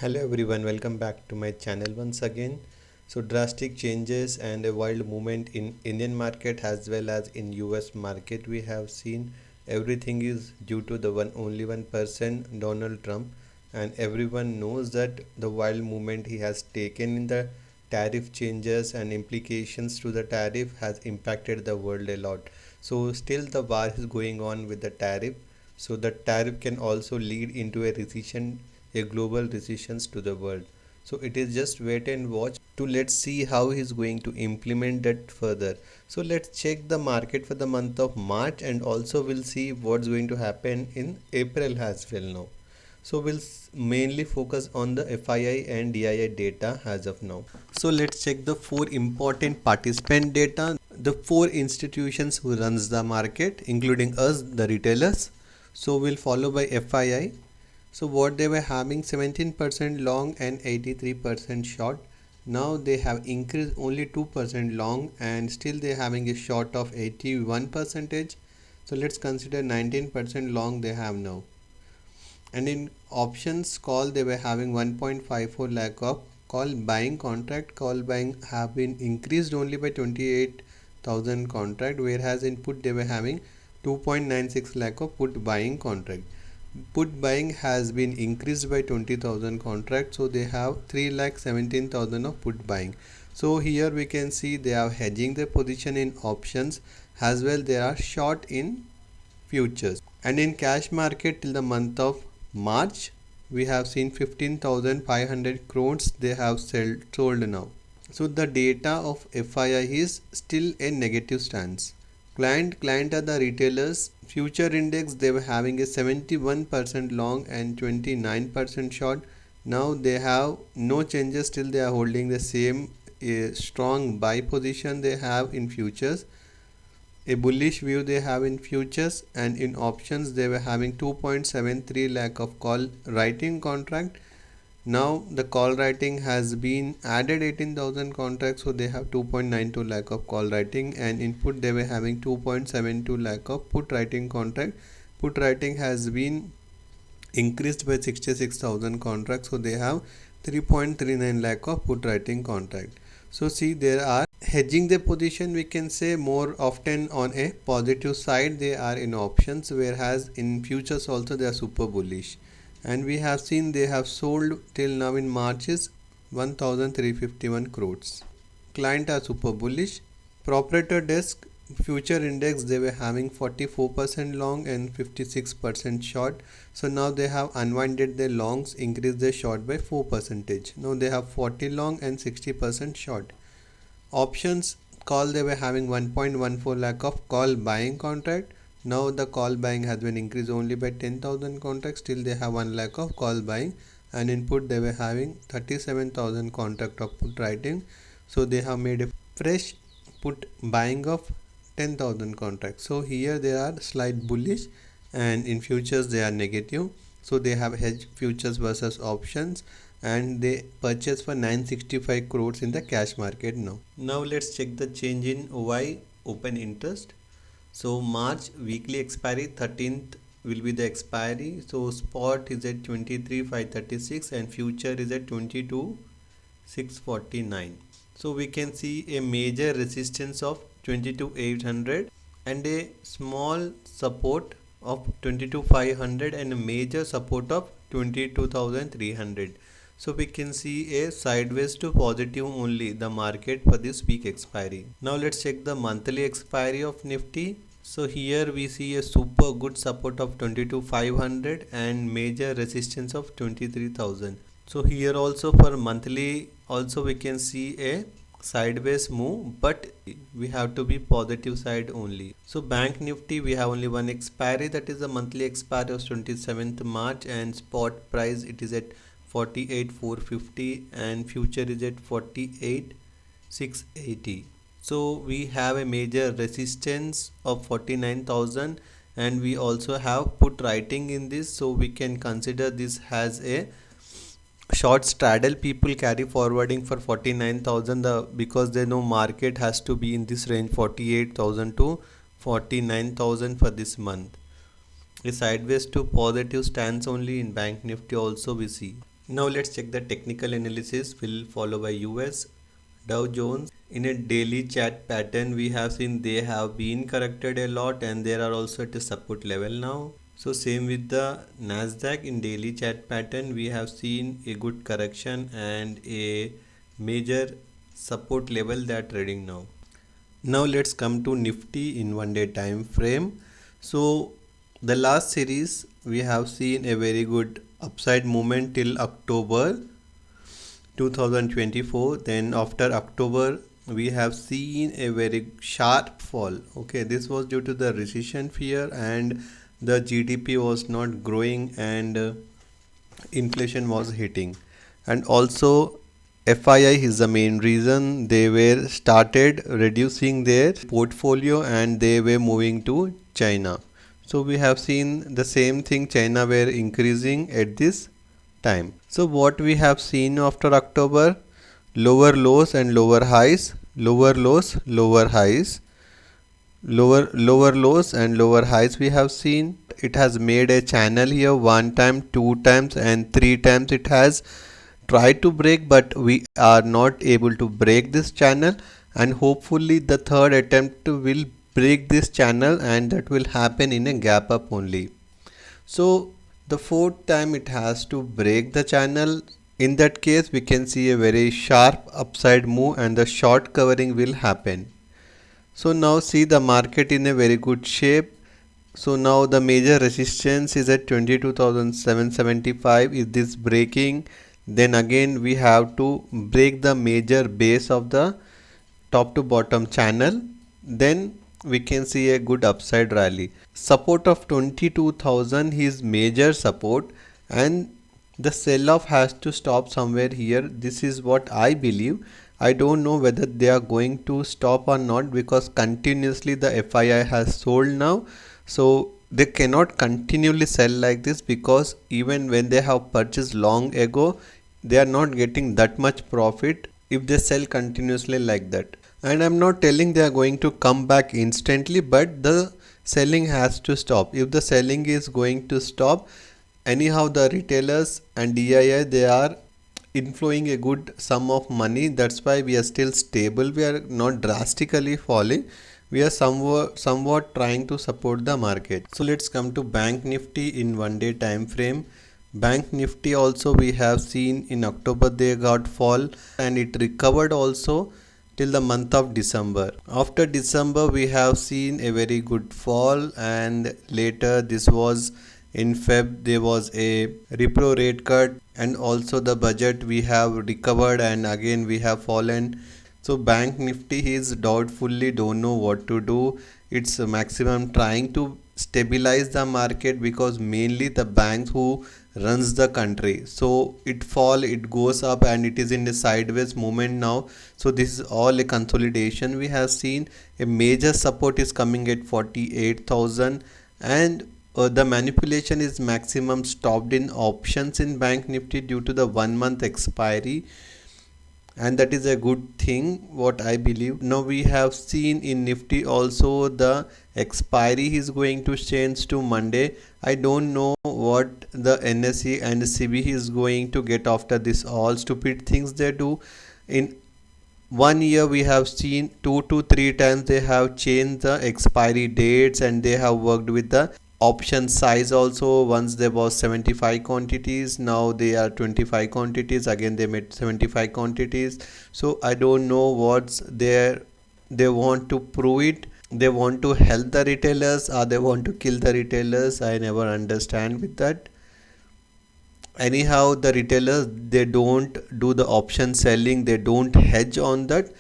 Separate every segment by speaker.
Speaker 1: Hello everyone, welcome back to my channel once again. So drastic changes and a wild movement in Indian market as well as in US market. We have seen everything is due to the only one person, Donald Trump, and everyone knows that the wild movement he has taken in the tariff changes and implications to the tariff has impacted the world a lot. So still the war is going on with the tariff. So the tariff can also lead into a recession, a global recessions to the world. So it is just wait and watch to let's see how he's going to implement that further. So let's check the market for the month of March, and also we'll see what's going to happen in April as well now. So we'll mainly focus on the FII and DII data as of now. So let's check the four important participant data, the four institutions who runs the market, including us, the retailers. So we'll follow by FII. So what they were having 17% long and 83% short. Now they have increased only 2% long and still they having a short of 81 percentage. So let's consider 19% long they have now. And in options call they were having 1.54 lakh of call buying contract. Call buying have been increased only by 28,000 contract, whereas in put they were having 2.96 lakh of put buying contract. Put buying has been increased by 20,000 contracts, so they have 3,17,000 of put buying. So here we can see they are hedging their position in options as well they are short in futures. And in cash market till the month of March we have seen 15,500 crores they have sold now. So the data of FII is still a negative stance. Client are the retailers. Future index they were having a 71% long and 29% short. Now they have no changes, still they are holding the same strong buy position they have in futures. A bullish view they have in futures, and in options they were having 2.73 lakh of call writing contract. Now the call writing has been added 18,000 contracts, so they have 2.92 lakh of call writing, and input they were having 2.72 lakh of put writing contract. Put writing has been increased by 66,000 contracts, so they have 3.39 lakh of put writing contract. So see, there are hedging the position, we can say more often on a positive side they are in options, whereas in futures also they are super bullish. And we have seen they have sold till now in March is 1351 crores. Client are super bullish. Proprietor desk future index they were having 44% long and 56% short. So now they have unwinded their longs, increased their short by 4%. Now they have 40 long and 60% short. Options call they were having 1.14 lakh of call buying contract. Now the call buying has been increased only by 10,000 contracts, still they have 1 lakh of call buying, and input they were having 37,000 contract of put writing. So they have made a fresh put buying of 10,000 contracts. So here they are slight bullish, and in futures they are negative. So they have hedged futures versus options, and they purchase for 965 crores in the cash market now. Now let's check the change in OI open interest. So March weekly expiry 13th will be the expiry. So spot is at 23,536 and future is at 22,649. So we can see a major resistance of 22,800 and a small support of 22,500 and a major support of 22,300. So we can see a sideways to positive only the market for this week expiry. Now let's check the monthly expiry of Nifty. So here we see a super good support of 22,500 and major resistance of 23,000. So here also for monthly also we can see a sideways move, but we have to be positive side only. So bank Nifty we have only one expiry, that is the monthly expiry of 27th March, and spot price it is at 48,450 and future is at 48,680. So we have a major resistance of 49,000, and we also have put writing in this, so we can consider this as a short straddle. People carry forwarding for 49,000 because they know market has to be in this range 48,000 to 49,000 for this month. A sideways to positive stance only in bank Nifty also we see. Now let's check the technical analysis. Will follow by US Dow Jones. In a daily chat pattern, we have seen they have been corrected a lot and they are also at a support level now. So same with the Nasdaq. In daily chart pattern, we have seen a good correction and a major support level that trading now. Now let's come to Nifty in 1 day time frame. So the last series we have seen a very good upside movement till October 2024. Then after October we have seen a very sharp fall. Okay, this was due to the recession fear and the GDP was not growing and inflation was hitting, and also FII is the main reason they were started reducing their portfolio and they were moving to China. So we have seen the same thing, China were increasing at this time. So what we have seen after October, lower lows and lower highs, lower lows, lower highs, lower lows and lower highs we have seen. It has made a channel here one time, two times and three times it has tried to break, but we are not able to break this channel, and hopefully the third attempt will break this channel and that will happen in a gap up only. So the fourth time it has to break the channel. In that case we can see a very sharp upside move and the short covering will happen. So now see the market in a very good shape. So now the major resistance is at 22,775. Is this breaking? Then again we have to break the major base of the top to bottom channel. Then we can see a good upside rally. Support of 22,000 is major support and the sell off has to stop somewhere here. This is what I believe. I don't know whether they are going to stop or not because continuously the FII has sold now. So they cannot continually sell like this because even when they have purchased long ago, they are not getting that much profit if they sell continuously like that. And I'm not telling they are going to come back instantly, but the selling has to stop. If the selling is going to stop, anyhow the retailers and DII they are inflowing a good sum of money. That's why we are still stable. We are not drastically falling. We are somewhat trying to support the market. So let's come to Bank Nifty in 1 day time frame. Bank Nifty also we have seen in October they got fall and it recovered also till the month of December. After December we have seen a very good fall and later this was in Feb there was a repo rate cut and also the budget we have recovered and again we have fallen. So Bank Nifty is doubtfully don't know what to do. It's a maximum trying to stabilize the market because mainly the banks who runs the country. So it fall, it goes up and it is in the sideways movement now. So this is all a consolidation we have seen. A major support is coming at 48,000 and the manipulation is maximum stopped in options in Bank Nifty due to the 1 month expiry, and that is a good thing what I believe. Now we have seen in Nifty also the expiry is going to change to Monday. I don't know what the NSE and CB is going to get after this all stupid things they do. In 1 year we have seen 2 to 3 times they have changed the expiry dates and they have worked with the option size also. Once there was 75 quantities, now they are 25 quantities, again they made 75 quantities. So I don't know what's there. They want to prove it, they want to help the retailers or they want to kill the retailers. I never understand with that. Anyhow the retailers they don't do the option selling, they don't hedge on that.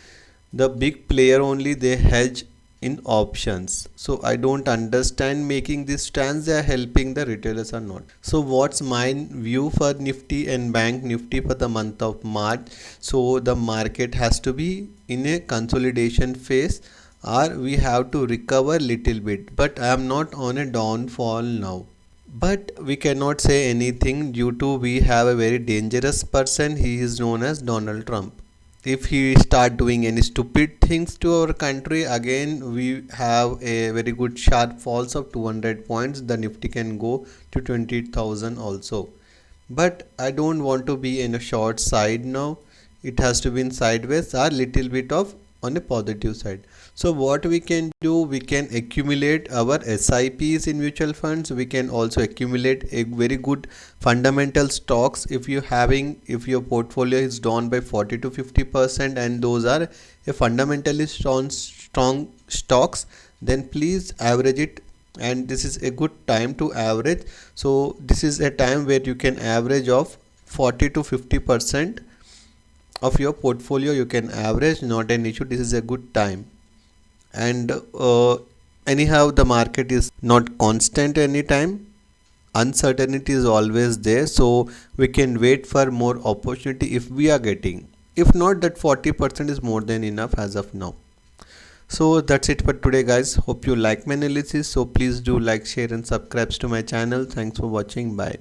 Speaker 1: The big player only they hedge in options. So I don't understand making this stance, they are helping the retailers or not. So what's my view for Nifty and Bank Nifty for the month of March? So the market has to be in a consolidation phase or we have to recover little bit, but I am not on a downfall now. But we cannot say anything due to we have a very dangerous person, he is known as Donald Trump. If he start doing any stupid things to our country, again we have a very good sharp falls of 200 points. The Nifty can go to 20,000 also. but I don't want to be in a short side now. It has to be in sideways or little bit of on a positive side. So what we can do, we can accumulate our SIPs in mutual funds. We can also accumulate a very good fundamental stocks. If your portfolio is down by 40 to 50% and those are a fundamentally strong stocks, then please average it, and this is a good time to average. So this is a time where you can average of 40 to 50% of your portfolio. You can average, not an issue. This is a good time. And anyhow, the market is not constant anytime. Uncertainty is always there, so we can wait for more opportunity if we are getting. If not, that 40% is more than enough as of now. So that's it for today, guys. Hope you like my analysis. So please do like, share and subscribe to my channel. Thanks for watching. Bye.